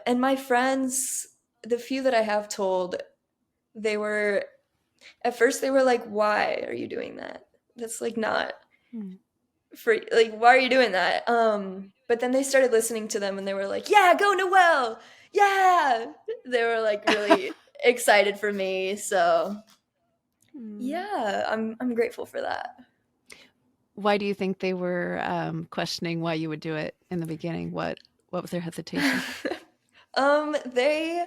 And my friends, the few that I have told, they were at first they were like, "Why are you doing that? That's like not Hmm. for like why are you doing that?" But then they started listening to them and they were like, "Yeah, go Noelle. Yeah." They were like really excited for me. So, Hmm. yeah, I'm grateful for that. Why do you think they were questioning why you would do it in the beginning? What was their hesitation? They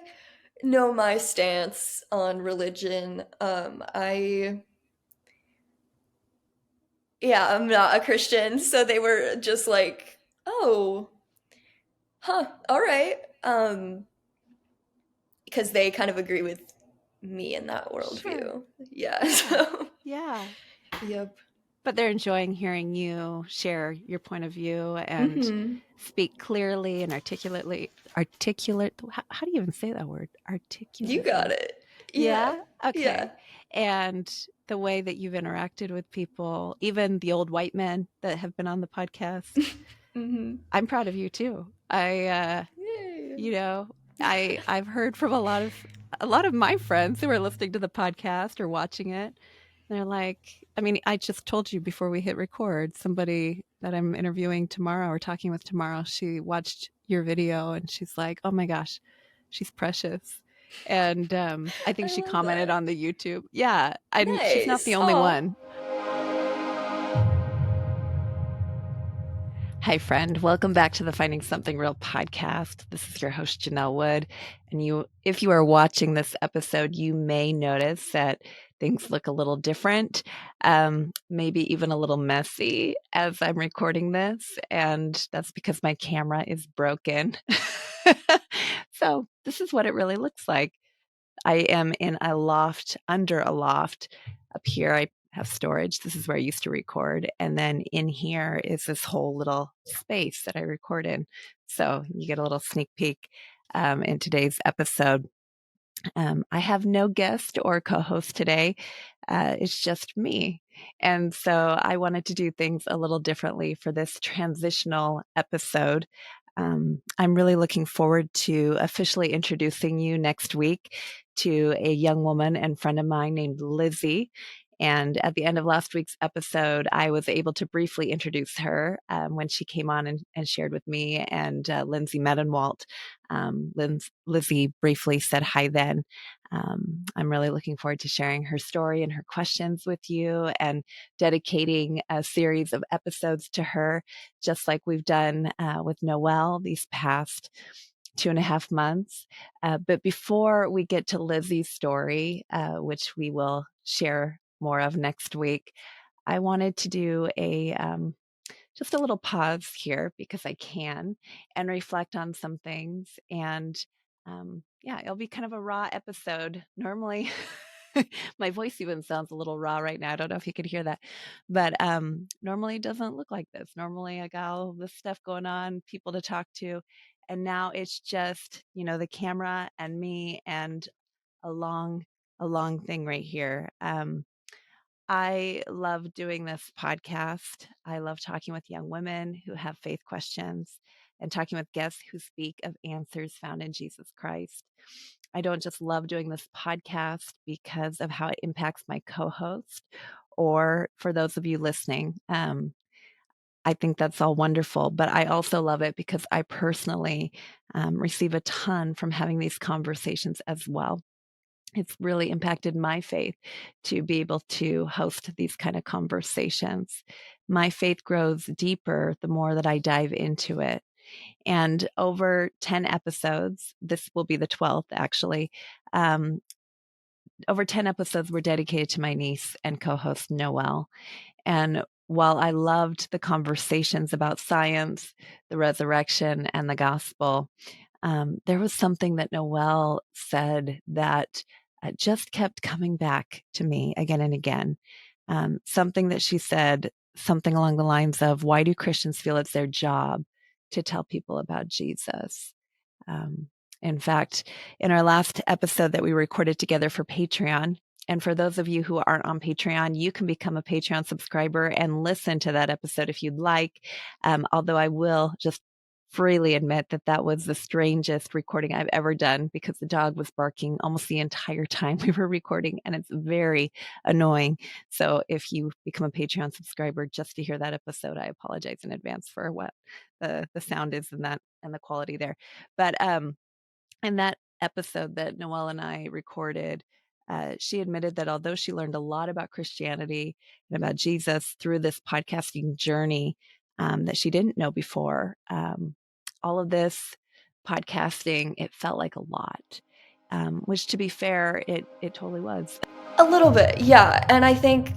know my stance on religion. I'm not a Christian, so they were just like, "Oh, huh, all right." Because they kind of agree with me in that Sure. worldview. Yeah. Yeah. So, Yeah. yep. But they're enjoying hearing you share your point of view and Hmm. speak clearly and articulate. How do you even say that word? You got Articulately. it. Yeah. Yeah. Yeah. Okay. And the way that you've interacted with people, even the old white men that have been on the podcast, Hmm. I'm proud of you too. Yay. You know, I've heard from a lot of my friends who are listening to the podcast or watching it. They're like, I mean, I just told you before we hit record, somebody that I'm interviewing tomorrow or talking with tomorrow, she watched your video and she's like, "Oh my gosh, she's precious." And I think I she love commented that. on the YouTube. Yeah, and she's not the Nice. only Oh. one. Hi, friend. Welcome back to the Finding Something Real podcast. This is your host, Janelle Wood. And if you are watching this episode, you may notice that things look a little different, maybe even a little messy as I'm recording this. And that's because my camera is broken. So this is what it really looks like. I am in a loft, under a loft. Up here, I have storage. This is where I used to record. And then in here is this whole little space that I record in. So you get a little sneak peek in today's episode. I have no guest or co host today. It's just me. And so I wanted to do things a little differently for this transitional episode. I'm really looking forward to officially introducing you next week to a young woman and friend of mine named Lizzie. And at the end of last week's episode, I was able to briefly introduce her when she came on and shared with me and Lindsay Medenwalt. Lizzie briefly said hi then. I'm really looking forward to sharing her story and her questions with you and dedicating a series of episodes to her, just like we've done with Noelle these past 2.5 months. But before we get to Lizzie's story, which we will share more of next week, I wanted to do just a little pause here because I can and reflect on some things. And yeah, it'll be kind of a raw episode. Normally, my voice even sounds a little raw right now. I don't know if you could hear that, but normally it doesn't look like this. Normally, I got all this stuff going on, people to talk to. And now it's just, the camera and me and a long, a long thing right here. I love doing this podcast. I love talking with young women who have faith questions and talking with guests who speak of answers found in Jesus Christ. I don't just love doing this podcast because of how it impacts my co host or for those of you listening. I think that's all wonderful, but I also love it because I personally receive a ton from having these conversations as well. It's really impacted my faith to be able to host these kind of conversations. My faith grows deeper the more that I dive into it. And over 10 episodes, this will be the 12th actually, over 10 episodes were dedicated to my niece and co-host Noelle. And while I loved the conversations about science, the resurrection, and the gospel, there was something that Noelle said that just kept coming back to me again and again. Something that she said, something along the lines of, "Why do Christians feel it's their job to tell people about Jesus?" Um, in fact, in our last episode that we recorded together for Patreon, and for those of you who aren't on Patreon, you can become a Patreon subscriber and listen to that episode if you'd like. Although I will just freely admit that that was the strangest recording I've ever done, because the dog was barking almost the entire time we were recording, and it's very annoying. So if you become a Patreon subscriber just to hear that episode, I apologize in advance for what the sound is and that and the quality there. But in that episode that Noelle and I recorded, she admitted that although she learned a lot about Christianity and about Jesus through this podcasting journey that she didn't know before, all of this podcasting, it felt like a lot, which, to be fair, it totally was. A little bit, yeah. And I think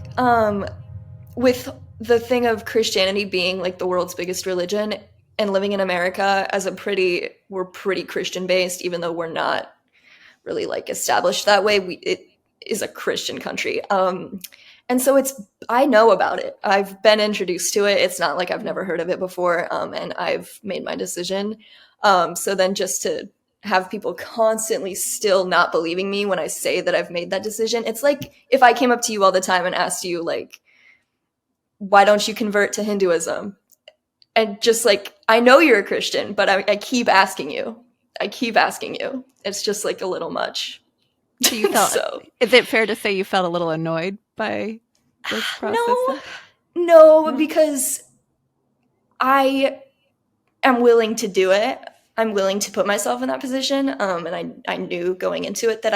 with the thing of Christianity being like the world's biggest religion and living in America as we're pretty Christian based, even though we're not really like established that way. It is a Christian country. And so I know about it. I've been introduced to it. It's not like I've never heard of it before. And I've made my decision. So then just to have people constantly still not believing me when I say that I've made that decision, it's like if I came up to you all the time and asked you, like, why don't you convert to Hinduism? And just like, I know you're a Christian, but I keep asking you. I keep asking you. It's just like a little much. So you felt, so, is it fair to say you felt a little annoyed by this process? No, because I am willing to do it. I'm willing to put myself in that position. And I knew going into it that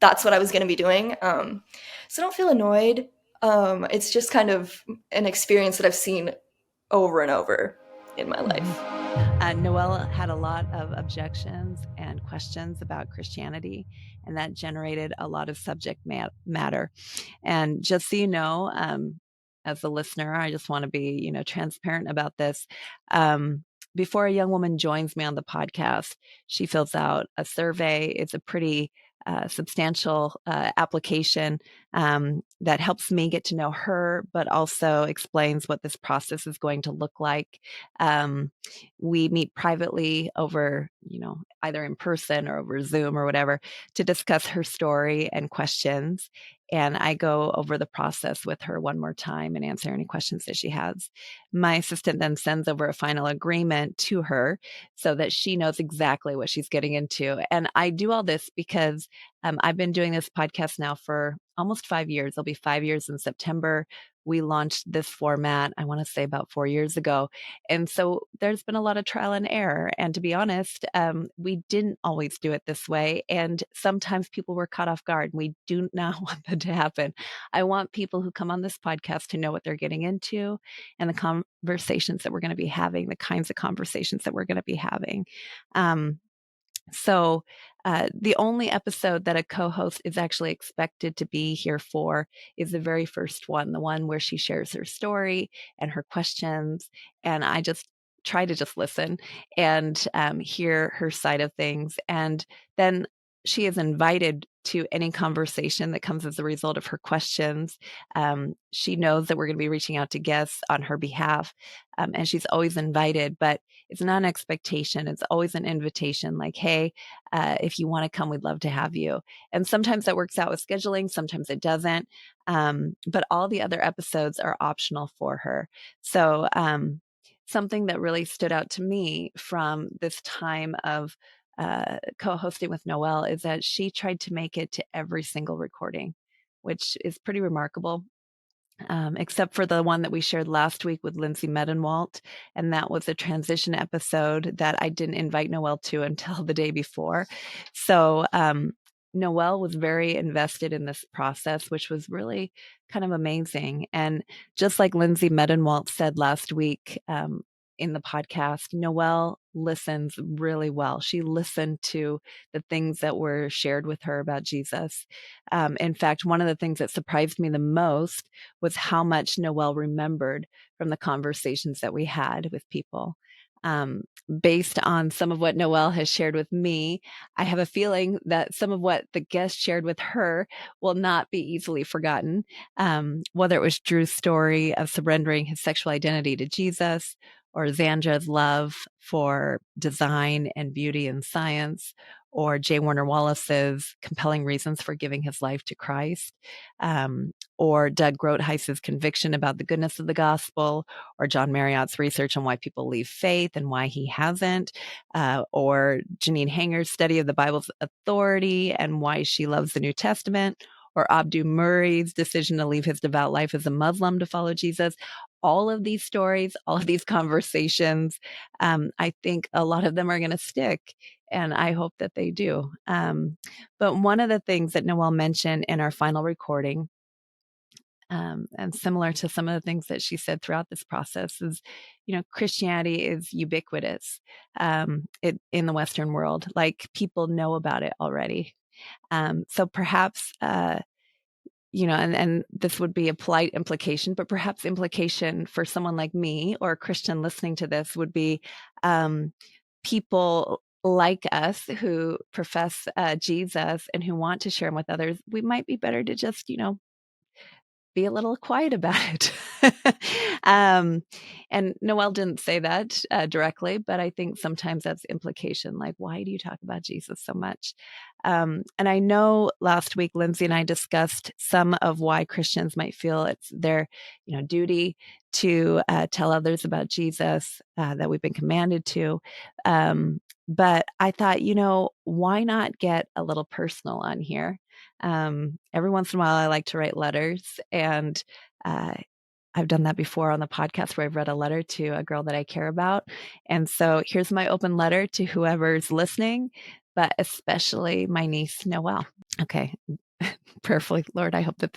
that's what I was going to be doing. So don't feel annoyed. It's just kind of an experience that I've seen over and over in my life. Noelle had a lot of objections and questions about Christianity, and that generated a lot of subject matter. And just so you know, as a listener, I just want to be, transparent about this. Before a young woman joins me on the podcast, she fills out a survey. It's a pretty substantial application that helps me get to know her, but also explains what this process is going to look like. We meet privately over, either in person or over Zoom or whatever, to discuss her story and questions. And I go over the process with her one more time and answer any questions that she has. My assistant then sends over a final agreement to her so that she knows exactly what she's getting into. And I do all this because I've been doing this podcast now for almost 5 years. It'll be 5 years in September. We launched this format, I want to say about 4 years ago. And so there's been a lot of trial and error. And to be honest, we didn't always do it this way. And sometimes people were caught off guard. We do not want that to happen. I want people who come on this podcast to know what they're getting into and the conversations that we're going to be having, the kinds of conversations that we're going to be having. So the only episode that a co-host is actually expected to be here for is the very first one, the one where she shares her story and her questions. And I just try to just listen and hear her side of things. And then she is invited to any conversation that comes as a result of her questions. She knows that we're going to be reaching out to guests on her behalf, and she's always invited, but it's not an expectation. It's always an invitation, like, hey, if you want to come, we'd love to have you. And sometimes that works out with scheduling, sometimes it doesn't. But all the other episodes are optional for her. So something that really stood out to me from this time of co-hosting with Noelle is that she tried to make it to every single recording, which is pretty remarkable. Except for the one that we shared last week with Lindsay Medenwalt. And that was a transition episode that I didn't invite Noelle to until the day before. So Noelle was very invested in this process, which was really kind of amazing. And just like Lindsay Medenwalt said last week in the podcast, Noelle listens really well. She listened to the things that were shared with her about Jesus. In fact, one of the things that surprised me the most was how much Noelle remembered from the conversations that we had with people. Based on some of what Noelle has shared with me, I have a feeling that some of what the guest shared with her will not be easily forgotten. Whether it was Drew's story of surrendering his sexual identity to Jesus, or Zandra's love for design and beauty and science, or J. Warner Wallace's compelling reasons for giving his life to Christ, or Doug Groothuis's conviction about the goodness of the gospel, or John Marriott's research on why people leave faith and why he hasn't, or Janine Hanger's study of the Bible's authority and why she loves the New Testament, or Abdu Murray's decision to leave his devout life as a Muslim to follow Jesus. All of these stories, all of these conversations, I think a lot of them are going to stick, and I hope that they do. But one of the things that Noelle mentioned in our final recording, and similar to some of the things that she said throughout this process, is, Christianity is ubiquitous in the Western world. Like, people know about it already. So perhaps, and this would be a polite implication, but perhaps implication for someone like me or a Christian listening to this would be people like us who profess Jesus and who want to share him with others. We might be better to just, be a little quiet about it. And Noelle didn't say that directly, but I think sometimes that's implication. Like, why do you talk about Jesus so much? And I know last week, Lindsay and I discussed some of why Christians might feel it's their, duty to tell others about Jesus, that we've been commanded to. But I thought, why not get a little personal on here? Every once in a while, I like to write letters, and I've done that before on the podcast where I've read a letter to a girl that I care about. And so here's my open letter to whoever's listening, but especially my niece, Noelle. Okay. Prayerfully, Lord, I hope that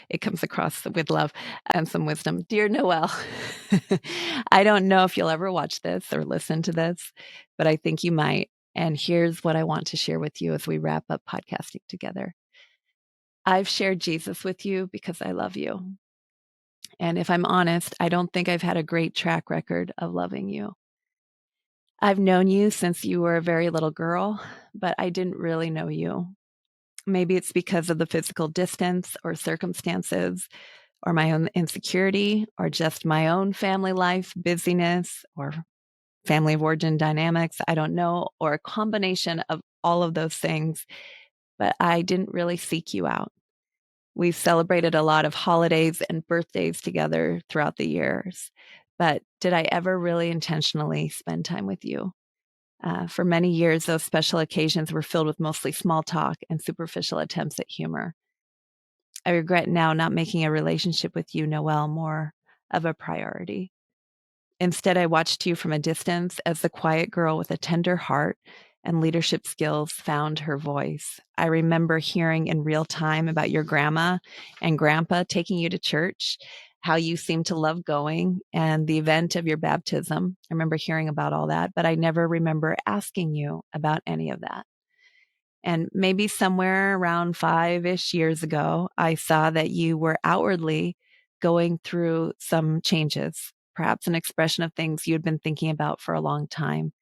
it comes across with love and some wisdom. Dear Noelle, I don't know if you'll ever watch this or listen to this, but I think you might. And here's what I want to share with you as we wrap up podcasting together. I've shared Jesus with you because I love you. And if I'm honest, I don't think I've had a great track record of loving you. I've known you since you were a very little girl, but I didn't really know you. Maybe it's because of the physical distance or circumstances or my own insecurity or just my own family life, busyness, or family of origin dynamics. I don't know, or a combination of all of those things, but I didn't really seek you out. We've celebrated a lot of holidays and birthdays together throughout the years, but did I ever really intentionally spend time with you? For many years, those special occasions were filled with mostly small talk and superficial attempts at humor. I regret now not making a relationship with you, Noelle, more of a priority. Instead, I watched you from a distance as the quiet girl with a tender heart and leadership skills found her voice. I remember hearing in real time about your grandma and grandpa taking you to church, how you seemed to love going, and the event of your baptism. I remember hearing about all that, but I never remember asking you about any of that. And maybe somewhere around 5-ish years ago, I saw that you were outwardly going through some changes, perhaps an expression of things you had been thinking about for a long time.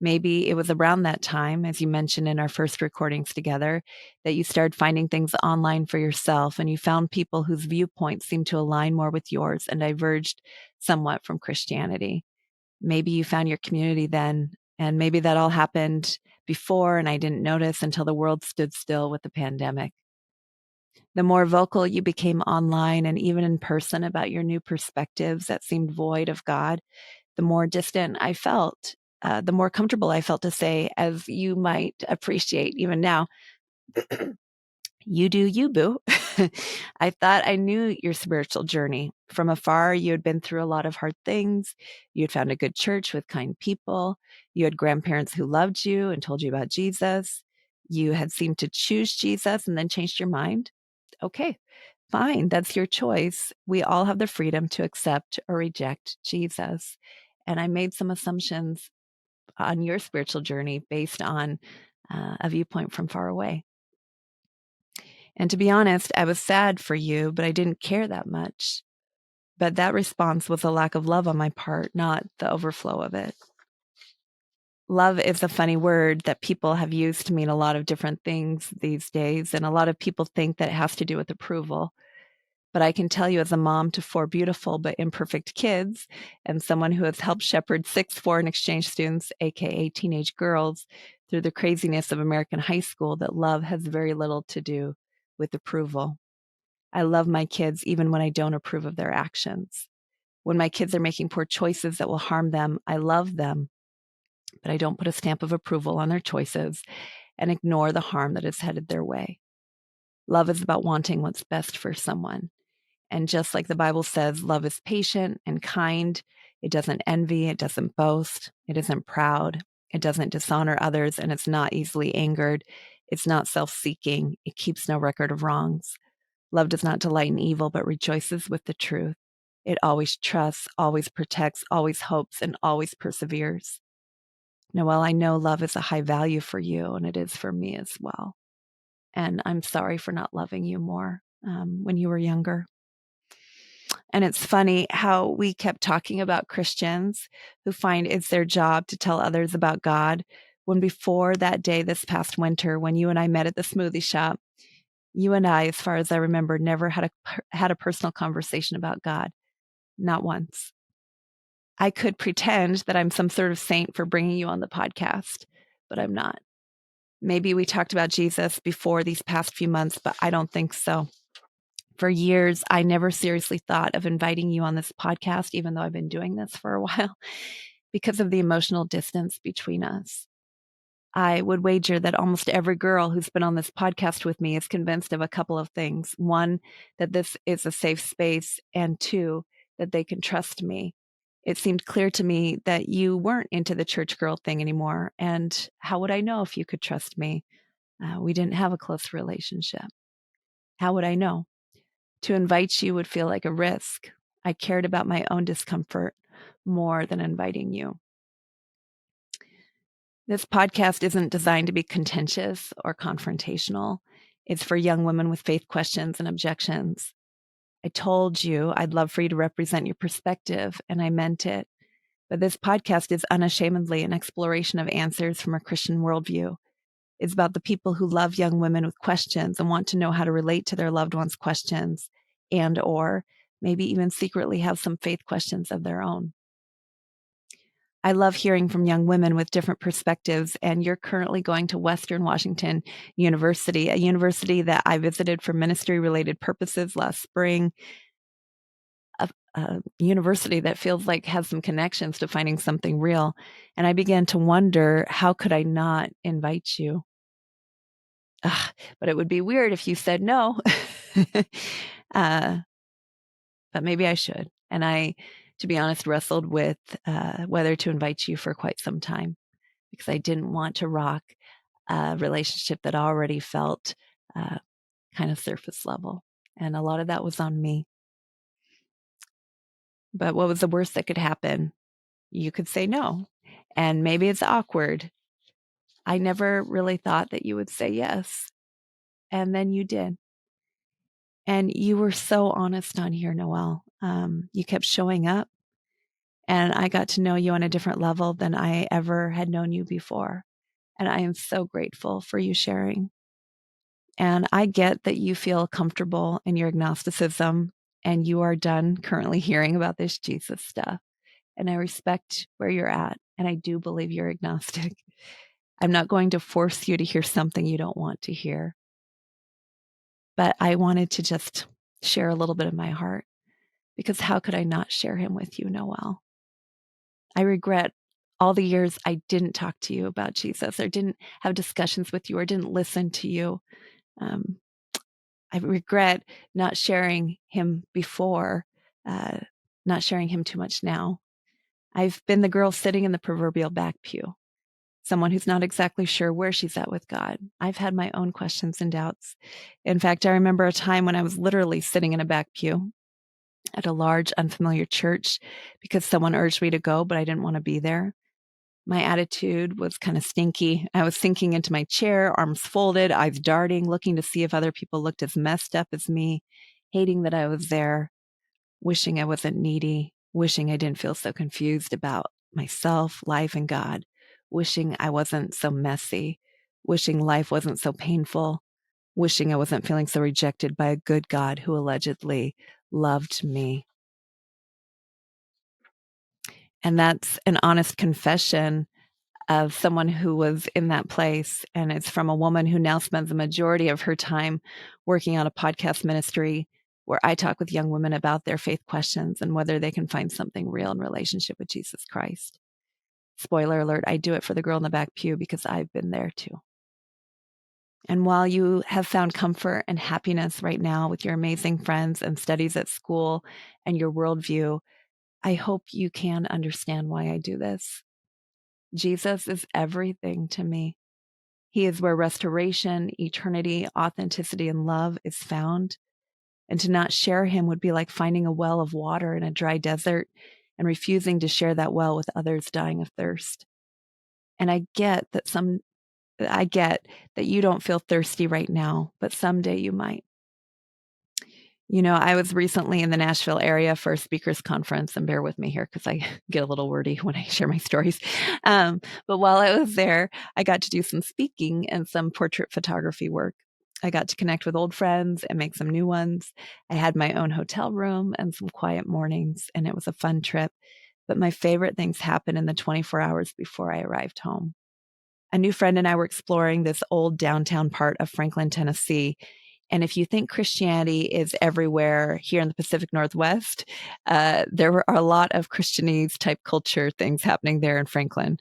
Maybe it was around that time, as you mentioned in our first recordings together, that you started finding things online for yourself and you found people whose viewpoints seemed to align more with yours and diverged somewhat from Christianity. Maybe you found your community then, and maybe that all happened before and I didn't notice until the world stood still with the pandemic. The more vocal you became online and even in person about your new perspectives that seemed void of God, the more distant I felt, the more comfortable I felt to say, as you might appreciate even now, you do you, boo. I thought I knew your spiritual journey. From afar, you had been through a lot of hard things. You had found a good church with kind people. You had grandparents who loved you and told you about Jesus. You had seemed to choose Jesus and then changed your mind. Okay, fine. That's your choice. We all have the freedom to accept or reject Jesus. And I made some assumptions on your spiritual journey based on a viewpoint from far away. And to be honest, I was sad for you, but I didn't care that much. But that response was a lack of love on my part, not the overflow of it. Love is a funny word that people have used to mean a lot of different things these days, and a lot of people think that it has to do with approval. But I can tell you, as a mom to 4 beautiful but imperfect kids, and someone who has helped shepherd 6 foreign exchange students, aka teenage girls, through the craziness of American high school that love has very little to do with approval. I love my kids even when I don't approve of their actions. When my kids are making poor choices that will harm them, I love them, but I don't put a stamp of approval on their choices and ignore the harm that is headed their way. Love is about wanting what's best for someone. And just like the Bible says, love is patient and kind. It doesn't envy. It doesn't boast. It isn't proud. It doesn't dishonor others, and it's not easily angered. It's not self-seeking. It keeps no record of wrongs. Love does not delight in evil, but rejoices with the truth. It always trusts, always protects, always hopes, and always perseveres. Noelle, I know love is a high value for you, and it is for me as well. And I'm sorry for not loving you more when you were younger. And it's funny how we kept talking about Christians who find it's their job to tell others about God, when before that day this past winter, when you and I met at the smoothie shop, you and I, as far as I remember, never had a personal conversation about God. Not once. I could pretend that I'm some sort of saint for bringing you on the podcast, but I'm not. Maybe we talked about Jesus before these past few months, but I don't think so. For years, I never seriously thought of inviting you on this podcast, even though I've been doing this for a while, because of the emotional distance between us. I would wager that almost every girl who's been on this podcast with me is convinced of a couple of things. One, that this is a safe space, and two, that they can trust me. It seemed clear to me that you weren't into the church girl thing anymore, and how would I know if you could trust me? We didn't have a close relationship. How would I know? To invite you would feel like a risk. I cared about my own discomfort more than inviting you. This podcast isn't designed to be contentious or confrontational. It's for young women with faith questions and objections. I told you I'd love for you to represent your perspective, and I meant it. But this podcast is unashamedly an exploration of answers from a Christian worldview. It's about the people who love young women with questions and want to know how to relate to their loved ones' questions, and or maybe even secretly have some faith questions of their own. I love hearing from young women with different perspectives, and you're currently going to Western Washington University, a university that I visited for ministry-related purposes last spring, a university that feels like has some connections to finding something real. And I began to wonder, how could I not invite you? But it would be weird if you said no. But maybe I should. And I, to be honest, wrestled with whether to invite you for quite some time, because I didn't want to rock a relationship that already felt kind of surface level. And a lot of that was on me. But what was the worst that could happen? You could say no. And maybe it's awkward. I never really thought that you would say yes. And then you did. And you were so honest on here, Noelle. You kept showing up. And I got to know you on a different level than I ever had known you before. And I am so grateful for you sharing. And I get that you feel comfortable in your agnosticism and you are done currently hearing about this Jesus stuff. And I respect where you're at. And I do believe you're agnostic. I'm not going to force you to hear something you don't want to hear. But I wanted to just share a little bit of my heart, because how could I not share him with you, Noelle? I regret all the years I didn't talk to you about Jesus, or didn't have discussions with you, or didn't listen to you. I regret not sharing him before, not sharing him too much now. I've been the girl sitting in the proverbial back pew, someone who's not exactly sure where she's at with God. I've had my own questions and doubts. In fact, I remember a time when I was literally sitting in a back pew at a large, unfamiliar church because someone urged me to go, but I didn't want to be there. My attitude was kind of stinky. I was sinking into my chair, arms folded, eyes darting, looking to see if other people looked as messed up as me, hating that I was there, wishing I wasn't needy, wishing I didn't feel so confused about myself, life, and God, wishing I wasn't so messy, wishing life wasn't so painful, wishing I wasn't feeling so rejected by a good God who allegedly loved me. And that's an honest confession of someone who was in that place. And it's from a woman who now spends the majority of her time working on a podcast ministry where I talk with young women about their faith questions and whether they can find something real in relationship with Jesus Christ. Spoiler alert, I do it for the girl in the back pew because I've been there too. And while you have found comfort and happiness right now with your amazing friends and studies at school and your worldview, I hope you can understand why I do this. Jesus is everything to me. He is where restoration, eternity, authenticity, and love is found. And to not share him would be like finding a well of water in a dry desert and refusing to share that well with others dying of thirst. And I get that you don't feel thirsty right now, but someday you might. You know, I was recently in the Nashville area for a speakers conference, and bear with me here because I get a little wordy when I share my stories. But while I was there, I got to do some speaking and some portrait photography work. I got to connect with old friends and make some new ones. I had my own hotel room and some quiet mornings, and it was a fun trip. But my favorite things happened in the 24 hours before I arrived home. A new friend and I were exploring this old downtown part of Franklin, Tennessee. And if you think Christianity is everywhere here in the Pacific Northwest, are a lot of Christianese type culture things happening there in Franklin.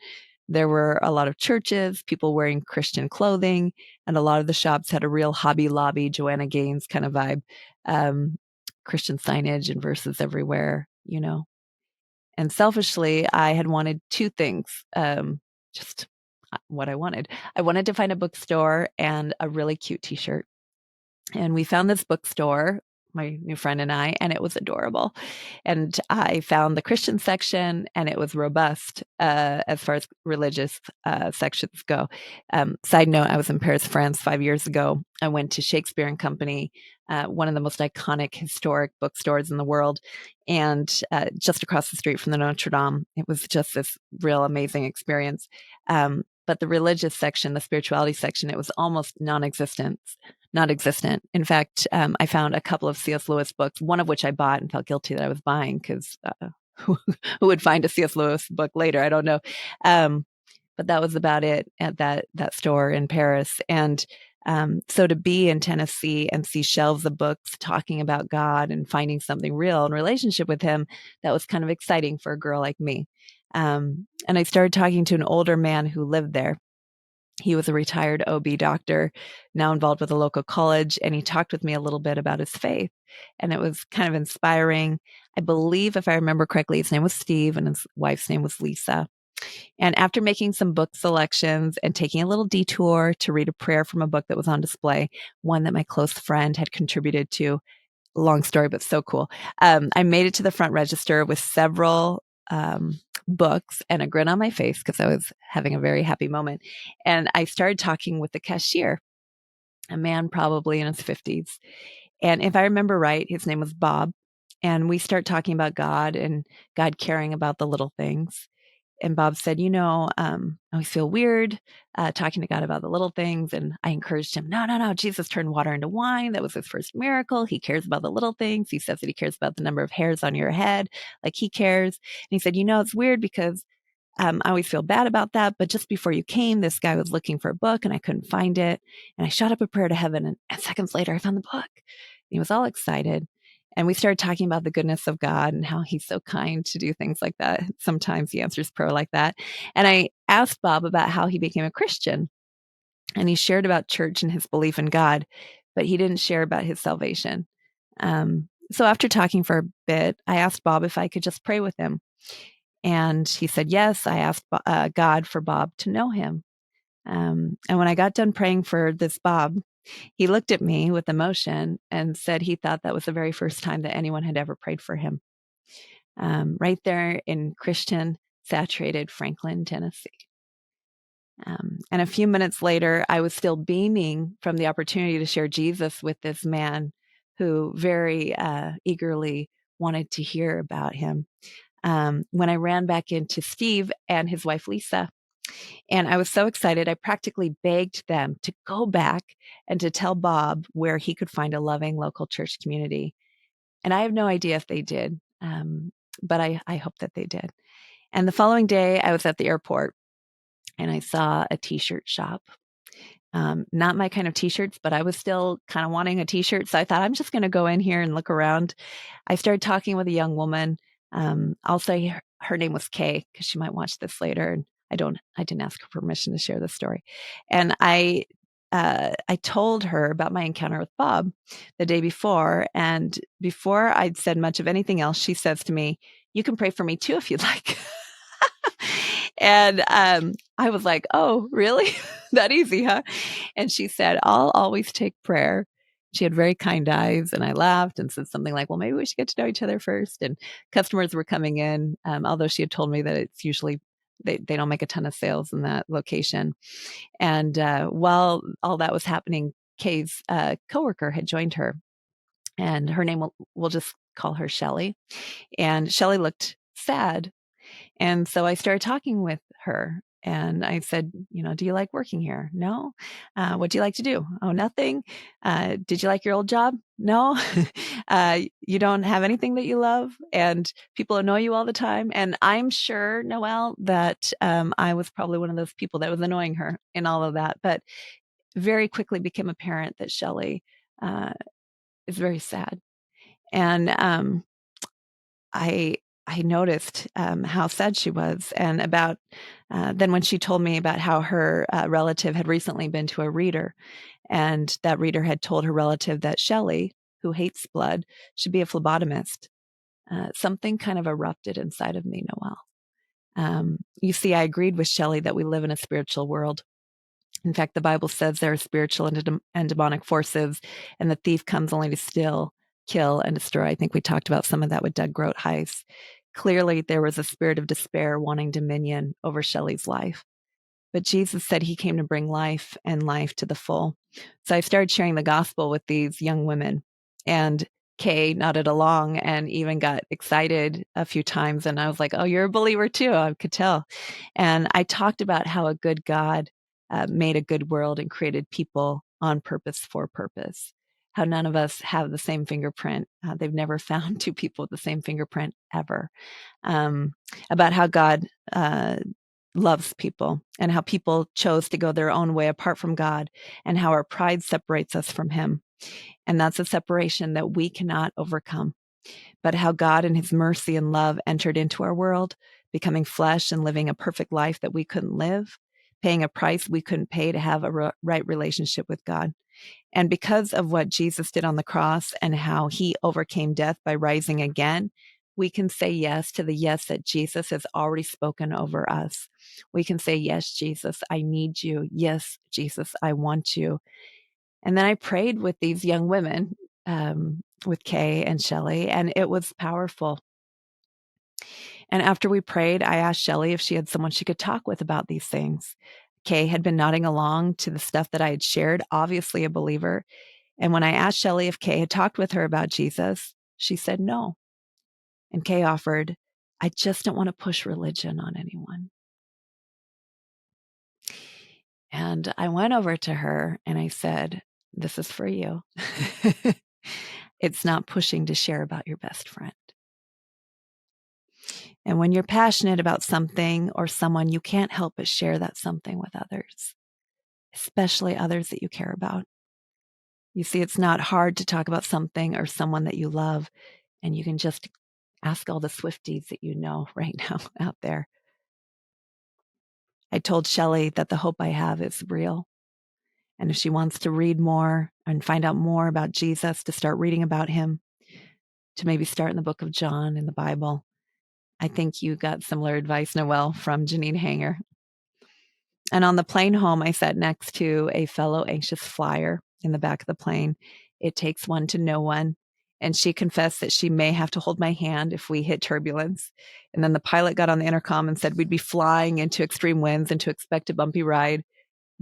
There were a lot of churches, people wearing Christian clothing, and a lot of the shops had a real Hobby Lobby, Joanna Gaines kind of vibe. Um, Christian signage and verses everywhere, you know. And selfishly, I had wanted two things, just what I wanted. I wanted to find a bookstore and a really cute t-shirt. And we found this bookstore, my new friend and I, and it was adorable. And I found the Christian section, and it was robust as far as religious sections go. Side note, I was in Paris, France 5 years ago. I went to Shakespeare and Company, one of the most iconic historic bookstores in the world, and just across the street from the Notre Dame. It was just this real amazing experience. But the religious section, the spirituality section, it was almost non-existent. In fact, I found a couple of C.S. Lewis books, one of which I bought and felt guilty that I was buying because who would find a C.S. Lewis book later? I don't know. But that was about it at that store in Paris. And so to be in Tennessee and see shelves of books talking about God and finding something real in relationship with him, that was kind of exciting for a girl like me. And I started talking to an older man who lived there. He was a retired OB doctor, now involved with a local college, and he talked with me a little bit about his faith. And it was kind of inspiring. I believe, if I remember correctly, his name was Steve and his wife's name was Lisa. And after making some book selections and taking a little detour to read a prayer from a book that was on display, one that my close friend had contributed to, long story, but so cool. I made it to the front register with several books and a grin on my face because I was having a very happy moment. And I started talking with the cashier, a man probably in his 50s. And if I remember right, his name was Bob. And we start talking about God and God caring about the little things. And Bob said, I always feel weird talking to God about the little things. And I encouraged him, no, Jesus turned water into wine. That was his first miracle. He cares about the little things. He says that he cares about the number of hairs on your head, like he cares. And he said, it's weird because I always feel bad about that. But just before you came, this guy was looking for a book and I couldn't find it. And I shot up a prayer to heaven. And seconds later, I found the book. And he was all excited. And we started talking about the goodness of God and how he's so kind to do things like that. Sometimes he answers prayer like that. And I asked Bob about how he became a Christian. And he shared about church and his belief in God, but he didn't share about his salvation. So after talking for a bit, I asked Bob if I could just pray with him. And he said yes. I asked God for Bob to know him. And when I got done praying for this Bob, he looked at me with emotion and said he thought that was the very first time that anyone had ever prayed for him. Right there in Christian saturated Franklin, Tennessee. And a few minutes later, I was still beaming from the opportunity to share Jesus with this man who very eagerly wanted to hear about him. When I ran back into Steve and his wife, Lisa, and I was so excited, I practically begged them to go back and to tell Bob where he could find a loving local church community. And I have no idea if they did, but I hope that they did. And the following day, I was at the airport and I saw a t-shirt shop. Not my kind of t-shirts, but I was still kind of wanting a t-shirt. So I thought, I'm just going to go in here and look around. I started talking with a young woman. I'll say her name was Kay because she might watch this later. And I didn't ask her permission to share this story. And I told her about my encounter with Bob the day before. And before I'd said much of anything else, she says to me, "You can pray for me too if you'd like." And I was like, "Oh, really? That easy, huh?" And she said, "I'll always take prayer." She had very kind eyes, and I laughed and said something like, "Well, maybe we should get to know each other first." And customers were coming in, although she had told me that it's usually they don't make a ton of sales in that location. And while all that was happening, Kay's coworker had joined her, and her name we'll just call her Shelly. And Shelly looked sad, and so I started talking with her and I said, "Do you like working here?" "No." "What do you like to do?" "Oh, nothing." "Did you like your old job?" "No." "You don't have anything that you love and people annoy you all the time?" And I'm sure, Noelle, that I was probably one of those people that was annoying her in all of that. But very quickly became apparent that Shelley uh, is very sad. And I I noticed how sad she was, and about then when she told me about how her relative had recently been to a reader, and that reader had told her relative that Shelley, who hates blood, should be a phlebotomist. Something kind of erupted inside of me, Noelle. You see, I agreed with Shelley that we live in a spiritual world. In fact, the Bible says there are spiritual and demonic forces, and the thief comes only to steal, kill, and destroy. I think we talked about some of that with Doug Grote-Heiss. Clearly, there was a spirit of despair wanting dominion over Shelley's life. But Jesus said he came to bring life and life to the full. So I started sharing the gospel with these young women. And Kay nodded along and even got excited a few times. And I was like, "Oh, you're a believer too." I could tell. And I talked about how a good God made a good world and created people on purpose for purpose. How none of us have the same fingerprint. They've never found two people with the same fingerprint ever. Um, about how God loves people and how people chose to go their own way apart from God, and how our pride separates us from him. And that's a separation that we cannot overcome. But how God in his mercy and love entered into our world, becoming flesh and living a perfect life that we couldn't live, paying a price we couldn't pay to have a right relationship with God. And because of what Jesus did on the cross and how he overcame death by rising again, we can say yes to the yes that Jesus has already spoken over us. We can say, "Yes, Jesus, I need you. Yes, Jesus, I want you." And then I prayed with these young women, with Kay and Shelley, and it was powerful. And after we prayed, I asked Shelley if she had someone she could talk with about these things. Kay had been nodding along to the stuff that I had shared, obviously a believer. And when I asked Shelley if Kay had talked with her about Jesus, she said no. And Kay offered, "I just don't want to push religion on anyone." And I went over to her and I said, "This is for you." It's not pushing to share about your best friend. And when you're passionate about something or someone, you can't help but share that something with others, especially others that you care about. You see, it's not hard to talk about something or someone that you love, and you can just ask all the Swifties that you know right now out there. I told Shelley that the hope I have is real. And if she wants to read more and find out more about Jesus, to start reading about him, to maybe start in the book of John in the Bible, I think you got similar advice, Noelle, from Janine Hanger. And on the plane home, I sat next to a fellow anxious flyer in the back of the plane. It takes one to know one. And she confessed that she may have to hold my hand if we hit turbulence. And then the pilot got on the intercom and said we'd be flying into extreme winds and to expect a bumpy ride.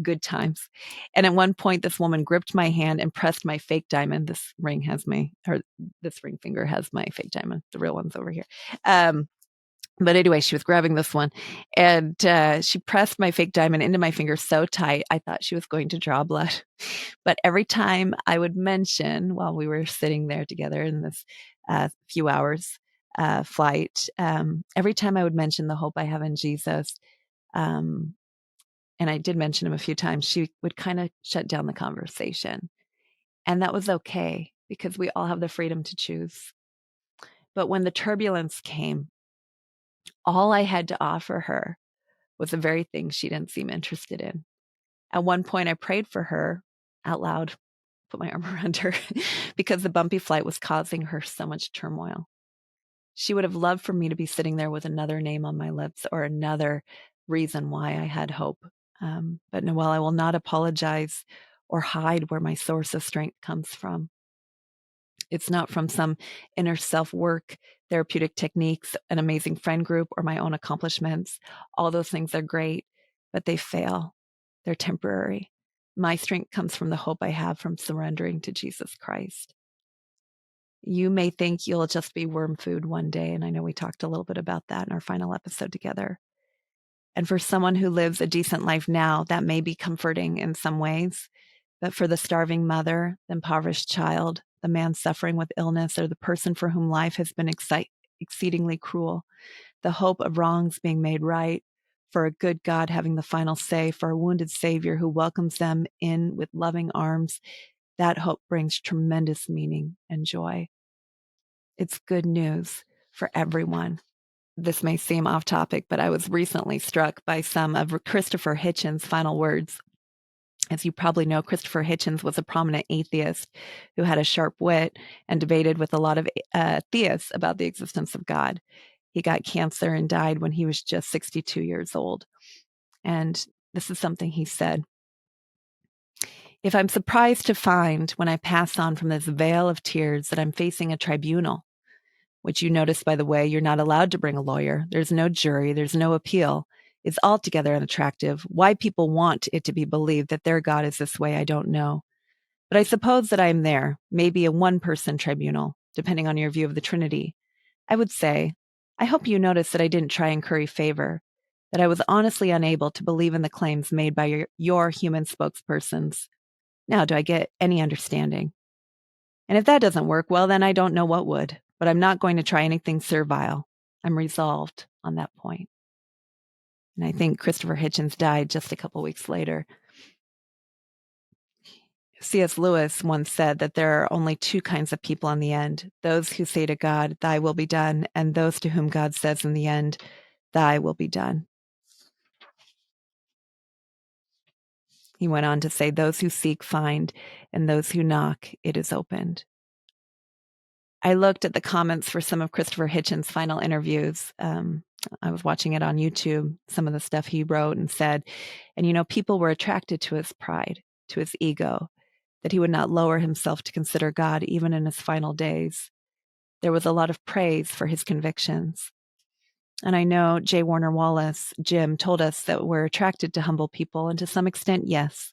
Good times. And at one point, this woman gripped my hand and pressed my fake diamond. This ring finger has my fake diamond. The real one's over here. But anyway, she was grabbing this one, and she pressed my fake diamond into my finger so tight, I thought she was going to draw blood. But every time I would mention, while we were sitting there together in this few hours flight, every time I would mention the hope I have in Jesus, um, and I did mention him a few times, she would kind of shut down the conversation. And that was okay because we all have the freedom to choose. But when the turbulence came, all I had to offer her was the very thing she didn't seem interested in. At one point, I prayed for her out loud, put my arm around her, because the bumpy flight was causing her so much turmoil. She would have loved for me to be sitting there with another name on my lips or another reason why I had hope. But Noelle, I will not apologize or hide where my source of strength comes from. It's not from some inner self work, therapeutic techniques, an amazing friend group, or my own accomplishments. All those things are great, but they fail. They're temporary. My strength comes from the hope I have from surrendering to Jesus Christ. You may think you'll just be worm food one day, and I know we talked a little bit about that in our final episode together. And for someone who lives a decent life now, that may be comforting in some ways. But for the starving mother, the impoverished child, the man suffering with illness, or the person for whom life has been exceedingly cruel, the hope of wrongs being made right, for a good God having the final say, for a wounded Savior who welcomes them in with loving arms, that hope brings tremendous meaning and joy. It's good news for everyone. This may seem off topic, but I was recently struck by some of Christopher Hitchens' final words. As you probably know, Christopher Hitchens was a prominent atheist who had a sharp wit and debated with a lot of theists about the existence of God. He got cancer and died when he was just 62 years old. And this is something he said. If I'm surprised to find when I pass on from this vale of tears that I'm facing a tribunal, which you notice, by the way, you're not allowed to bring a lawyer. There's no jury. There's no appeal. It's altogether unattractive. Why people want it to be believed that their God is this way, I don't know. But I suppose that I am there, maybe a one-person tribunal, depending on your view of the Trinity. I would say, I hope you notice that I didn't try and curry favor, that I was honestly unable to believe in the claims made by your human spokespersons. Now, do I get any understanding? And if that doesn't work, well, then I don't know what would. But I'm not going to try anything servile. I'm resolved on that point. And I think Christopher Hitchens died just a couple weeks later. C.S. Lewis once said that there are only two kinds of people in the end, those who say to God, thy will be done, and those to whom God says in the end, thy will be done. He went on to say, those who seek find, and those who knock, it is opened. I looked at the comments for some of Christopher Hitchens' final interviews. I was watching it on YouTube, some of the stuff he wrote and said. And, people were attracted to his pride, to his ego, that he would not lower himself to consider God even in his final days. There was a lot of praise for his convictions. And I know J. Warner Wallace, Jim, told us that we're attracted to humble people, and to some extent, yes.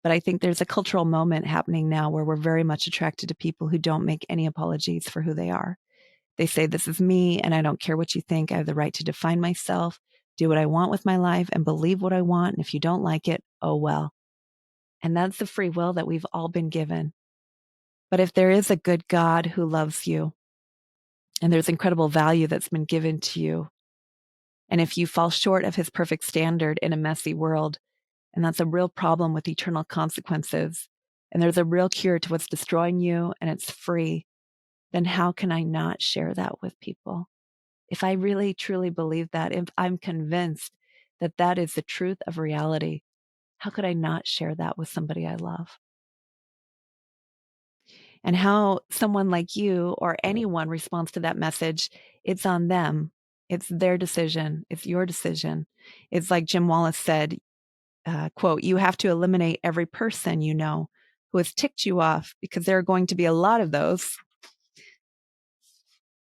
But I think there's a cultural moment happening now where we're very much attracted to people who don't make any apologies for who they are. They say, this is me, and I don't care what you think. I have the right to define myself, do what I want with my life, and believe what I want. And if you don't like it, oh well. And that's the free will that we've all been given. But if there is a good God who loves you, and there's incredible value that's been given to you, and if you fall short of his perfect standard in a messy world, and that's a real problem with eternal consequences, and there's a real cure to what's destroying you, and it's free, then how can I not share that with people? If I really, truly believe that, if I'm convinced that that is the truth of reality, how could I not share that with somebody I love? And how someone like you or anyone responds to that message, it's on them. It's their decision. It's your decision. It's like Jim Wallace said, quote, you have to eliminate every person you know who has ticked you off, because there are going to be a lot of those.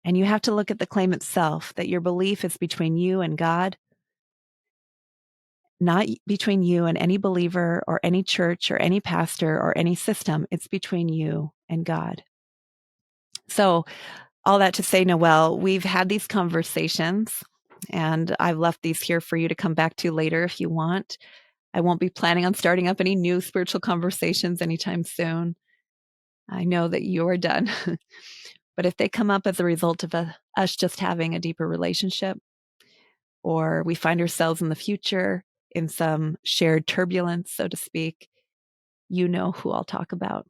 And you have to look at the claim itself, that your belief is between you and God, not between you and any believer or any church or any pastor or any system. It's between you and God. So all that to say, Noelle, we've had these conversations, and I've left these here for you to come back to later if you want. I won't be planning on starting up any new spiritual conversations anytime soon. I know that you are done. But if they come up as a result of us just having a deeper relationship, or we find ourselves in the future in some shared turbulence, so to speak, you know who I'll talk about.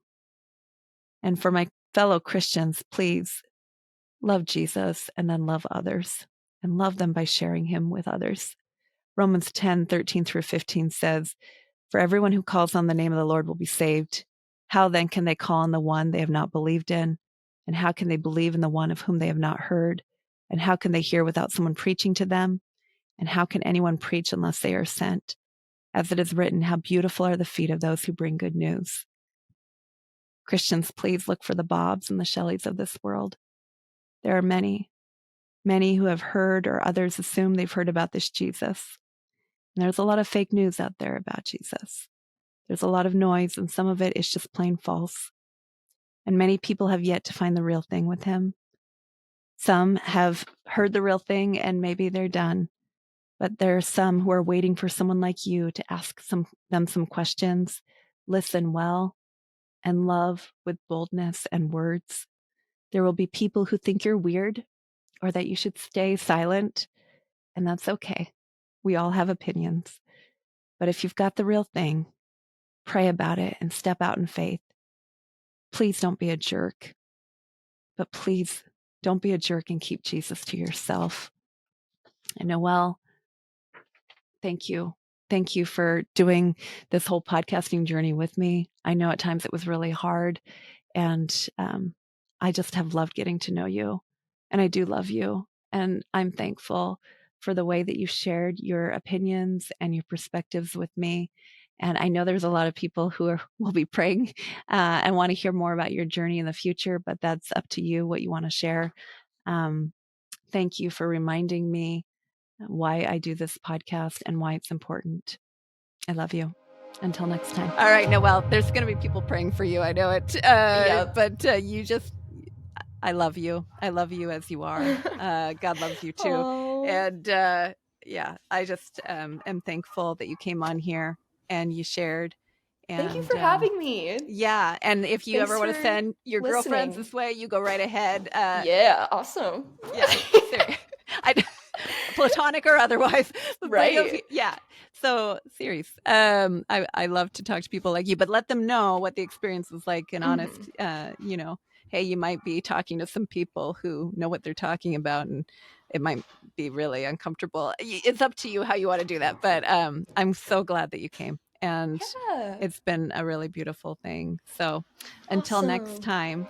And for my fellow Christians, please love Jesus and then love others, and love them by sharing him with others. Romans 10:13-15 says, "For everyone who calls on the name of the Lord will be saved. How then can they call on the one they have not believed in? And how can they believe in the one of whom they have not heard? And how can they hear without someone preaching to them? And how can anyone preach unless they are sent? As it is written, how beautiful are the feet of those who bring good news." Christians, please look for the Bobs and the Shelleys of this world. There are many, many who have heard, or others assume they've heard about this Jesus. And there's a lot of fake news out there about Jesus. There's a lot of noise, and some of it is just plain false. And many people have yet to find the real thing with him. Some have heard the real thing and maybe they're done. But there are some who are waiting for someone like you to ask them some questions, listen well, and love with boldness and words. There will be people who think you're weird or that you should stay silent, and that's okay. We all have opinions. But if you've got the real thing, pray about it and step out in faith. Please don't be a jerk, but please don't be a jerk and keep Jesus to yourself. And Noelle, thank you. Thank you for doing this whole podcasting journey with me. I know at times it was really hard, and I just have loved getting to know you. And I do love you. And I'm thankful for the way that you shared your opinions and your perspectives with me. And I know there's a lot of people who will be praying and want to hear more about your journey in the future, but that's up to you what you want to share. Thank you for reminding me why I do this podcast and why it's important. I love you. Until next time. All right, Noelle, there's going to be people praying for you. I know it. Yep. But I love you. I love you as you are. God loves you too. Oh. And yeah, I just am thankful that you came on here and you shared. And, Thank you for having me. Yeah. And if you Thanks ever want to for send your girlfriends listening. this way, you go right ahead. Yeah, awesome. Yeah. Platonic or otherwise. Right. Yeah. So serious. I love to talk to people like you, but let them know what the experience is like and honest, hey, you might be talking to some people who know what they're talking about, and it might be really uncomfortable. It's up to you how you want to do that. But I'm so glad that you came, and Yeah. it's been a really beautiful thing. So until next Awesome. time.